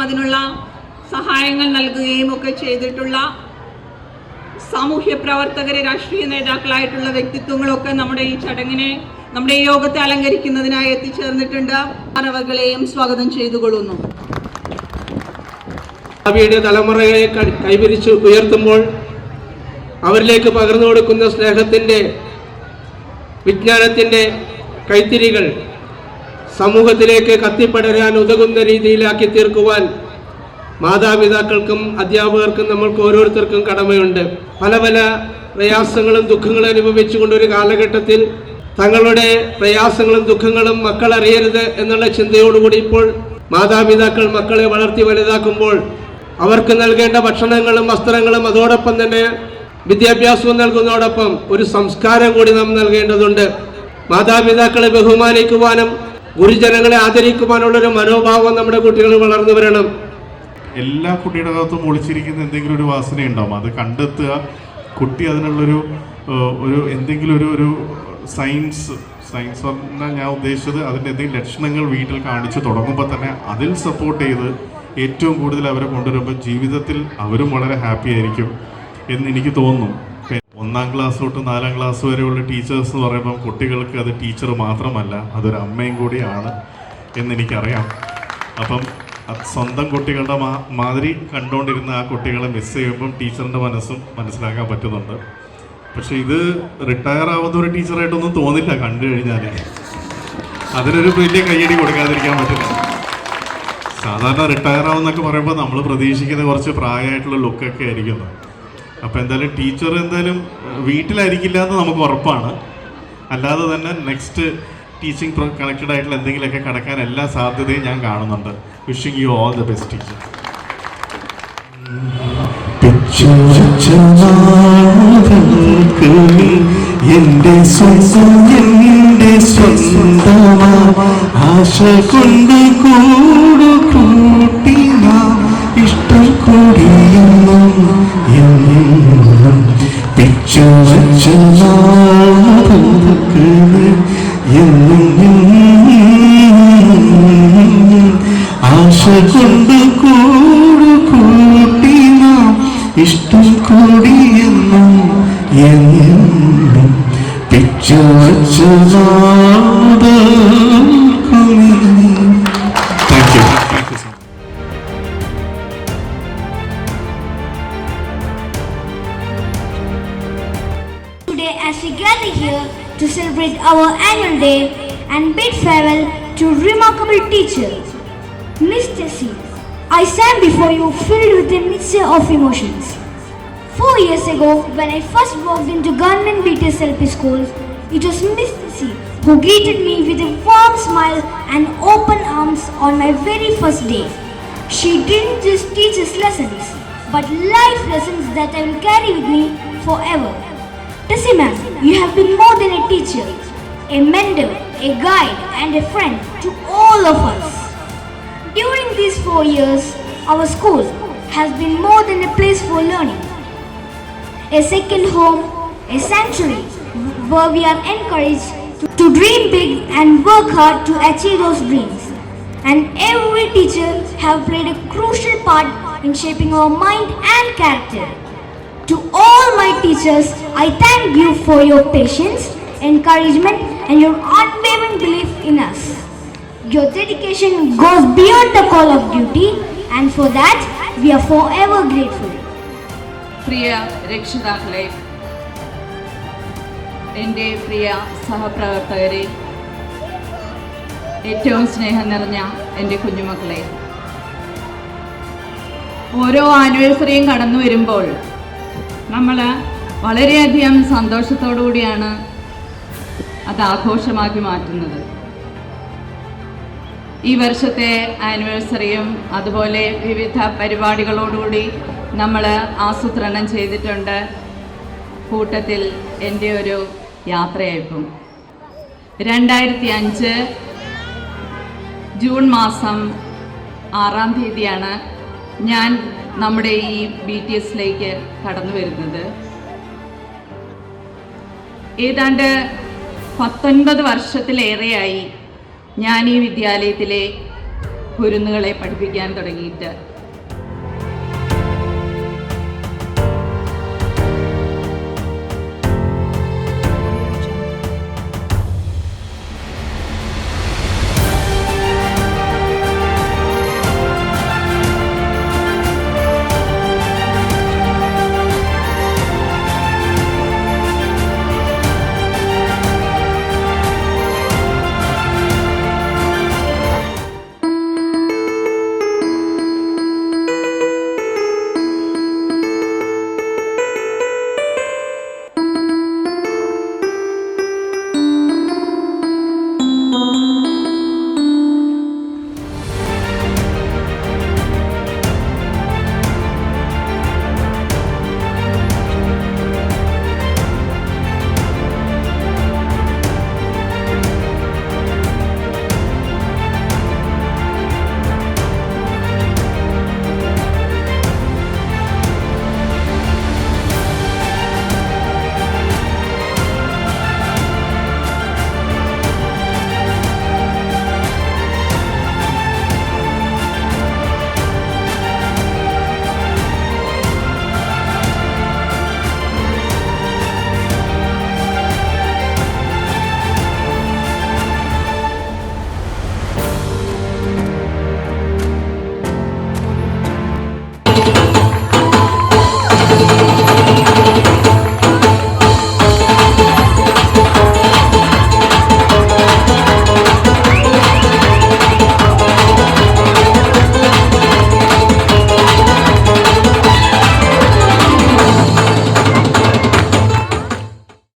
അതിനുള്ള സഹായങ്ങൾ നൽകുകയും ഒക്കെ ചെയ്തിട്ടുള്ള സാമൂഹ്യ പ്രവർത്തകരെ, രാഷ്ട്രീയ നേതാക്കളായിട്ടുള്ള വ്യക്തിത്വങ്ങളൊക്കെ നമ്മുടെ ഈ ചടങ്ങിനെ, നമ്മുടെ ഈ യോഗത്തെ അലങ്കരിക്കുന്നതിനായി എത്തിച്ചേർന്നിട്ടുണ്ട്. അവകളെയും സ്വാഗതം ചെയ്തുകൊള്ളുന്നു. ഭാവിയുടെ തലമുറയെ കൈവരിച്ച് ഉയർത്തുമ്പോൾ അവരിലേക്ക് പകർന്നു കൊടുക്കുന്ന സ്നേഹത്തിൻ്റെ, വിജ്ഞാനത്തിൻ്റെ കൈത്തിരികൾ സമൂഹത്തിലേക്ക് കത്തിപ്പടരാൻ ഉതകുന്ന രീതിയിലാക്കി തീർക്കുവാൻ മാതാപിതാക്കൾക്കും അധ്യാപകർക്കും നമ്മൾക്ക് ഓരോരുത്തർക്കും കടമയുണ്ട്. പല പല പ്രയാസങ്ങളും ദുഃഖങ്ങളും അനുഭവിച്ചുകൊണ്ട് ഒരു കാലഘട്ടത്തിൽ തങ്ങളുടെ പ്രയാസങ്ങളും ദുഃഖങ്ങളും മക്കൾ അറിയരുത് എന്നുള്ള ചിന്തയോടുകൂടി ഇപ്പോൾ മാതാപിതാക്കൾ മക്കളെ വളർത്തി വലുതാക്കുമ്പോൾ അവർക്ക് നൽകേണ്ട ഭക്ഷണങ്ങളും വസ്ത്രങ്ങളും അതോടൊപ്പം തന്നെ വിദ്യാഭ്യാസവും നൽകുന്നതോടൊപ്പം ഒരു സംസ്കാരം കൂടി നാം നൽകേണ്ടതുണ്ട്. മാതാപിതാക്കളെ ബഹുമാനിക്കുവാനും ഗുരുജനങ്ങളെ ആദരിക്കുവാനുള്ളൊരു മനോഭാവം നമ്മുടെ കുട്ടികൾ വളർന്നു വരണം. എല്ലാ കുട്ടിയുടെ അകത്തും ഒളിച്ചിരിക്കുന്ന എന്തെങ്കിലും ഒരു വാസനയുണ്ടാവും, അത് കണ്ടെത്തുക. കുട്ടി അതിനുള്ളൊരു എന്തെങ്കിലും ഒരു സയൻസ് പറഞ്ഞാൽ ഞാൻ ഉദ്ദേശിച്ചത് അതിൻ്റെ എന്തെങ്കിലും ലക്ഷണങ്ങൾ വീട്ടിൽ കാണിച്ച് തുടങ്ങുമ്പോൾ തന്നെ അതിൽ സപ്പോർട്ട് ചെയ്ത് ഏറ്റവും കൂടുതൽ അവരെ കൊണ്ടുവരുമ്പോൾ ജീവിതത്തിൽ അവരും വളരെ ഹാപ്പി ആയിരിക്കും എന്ന് എനിക്ക് തോന്നുന്നു. 1ാം ക്ലാസ് തൊട്ട് 4ാം ക്ലാസ് വരെയുള്ള ടീച്ചേഴ്സ് എന്ന് പറയുമ്പം കുട്ടികൾക്ക് അത് ടീച്ചർ മാത്രമല്ല, അതൊരു അമ്മയും കൂടിയാണ് എന്നെനിക്കറിയാം. അപ്പം സ്വന്തം കുട്ടികളുടെ മാതിരി കണ്ടുകൊണ്ടിരുന്ന ആ കുട്ടികളെ മിസ് ചെയ്യുമ്പം ടീച്ചറിൻ്റെ മനസ്സും മനസ്സിലാക്കാൻ പറ്റുന്നുണ്ട്. പക്ഷെ ഇത് റിട്ടയർ ആവുന്ന ഒരു ടീച്ചറായിട്ടൊന്നും തോന്നില്ല കണ്ടു കഴിഞ്ഞാൽ. അതിനൊരു വലിയ കയ്യടി കൊടുക്കാതിരിക്കാൻ പറ്റില്ല. സാധാരണ റിട്ടയർ ആവുന്നൊക്കെ പറയുമ്പോൾ നമ്മൾ പ്രതീക്ഷിക്കുന്ന കുറച്ച് പ്രായമായിട്ടുള്ള ലുക്കൊക്കെ ആയിരിക്കുന്നു. അപ്പോൾ എന്തായാലും ടീച്ചർ എന്തായാലും വീട്ടിലായിരിക്കില്ല എന്ന് നമുക്ക് ഉറപ്പാണ്. അല്ലാതെ തന്നെ നെക്സ്റ്റ് ടീച്ചിങ് കണക്റ്റഡ് ആയിട്ടുള്ള എന്തെങ്കിലുമൊക്കെ കടക്കാൻ എല്ലാ സാധ്യതയും ഞാൻ കാണുന്നുണ്ട്. Wishing you all the best teacher. എന്റെ സ്വന്തമാ ആശ കൊണ്ട് കൂടു കൂട്ടി ഇഷ്ടം കൂടിയെന്നും പിച്ചു വച്ച എന്നും ആശ കൊണ്ട് കൂടു കൂട്ടി ഇഷ്ടം കൂടിയെന്നും എന്നും പിച്ചു വച്ച as we gather here to celebrate our annual day and bid farewell to remarkable teacher, Miss Tessie. I stand before you filled with a mixture of emotions. 4 years ago, when I first walked into Government BTS LP School, it was Miss Tessie who greeted me with a warm smile and open arms on my very first day. She didn't just teach us lessons, but life lessons that I will carry with me forever. Tessie ma'am, you have been more than a teacher, a mentor, a guide and a friend to all of us. During these 4 years, our school has been more than a place for learning, a second home, a sanctuary where we are encouraged to dream big and work hard to achieve those dreams. and every teacher have played a crucial part in shaping our mind and character. To all my teachers, I thank you for your patience, encouragement and your unwavering belief in us. Your dedication goes beyond the call of duty, and for that we are forever grateful. പ്രിയ രക്ഷിതാക്കളെ, എൻ്റെ പ്രിയ സഹപ്രവർത്തകരെ, ഏറ്റവും സ്നേഹം നിറഞ്ഞ എൻ്റെ കുഞ്ഞുമക്കളെ, ഓരോ ആനിവേഴ്സറിയും കടന്നു വരുമ്പോൾ നമ്മൾ വളരെയധികം സന്തോഷത്തോടു കൂടിയാണ് അത് ആഘോഷമാക്കി മാറ്റുന്നത്. ഈ വർഷത്തെ ആനിവേഴ്സറിയും അതുപോലെ വിവിധ പരിപാടികളോടുകൂടി നമ്മൾ ആസൂത്രണം ചെയ്തിട്ടുണ്ട്. കൂട്ടത്തിൽ എൻ്റെ ഒരു യാത്രയയപ്പും 2005 ജൂൺ മാസം 6-ാം തീയതിയാണ് ഞാൻ നമ്മുടെ ഈ BTSലേക്ക് കടന്നു വരുന്നത്. ഏതാണ്ട് 19 വർഷത്തിലേറെയായി ഞാൻ ഈ വിദ്യാലയത്തിലെ കുരുന്നുകളെ പഠിപ്പിക്കാൻ തുടങ്ങിയിട്ട്.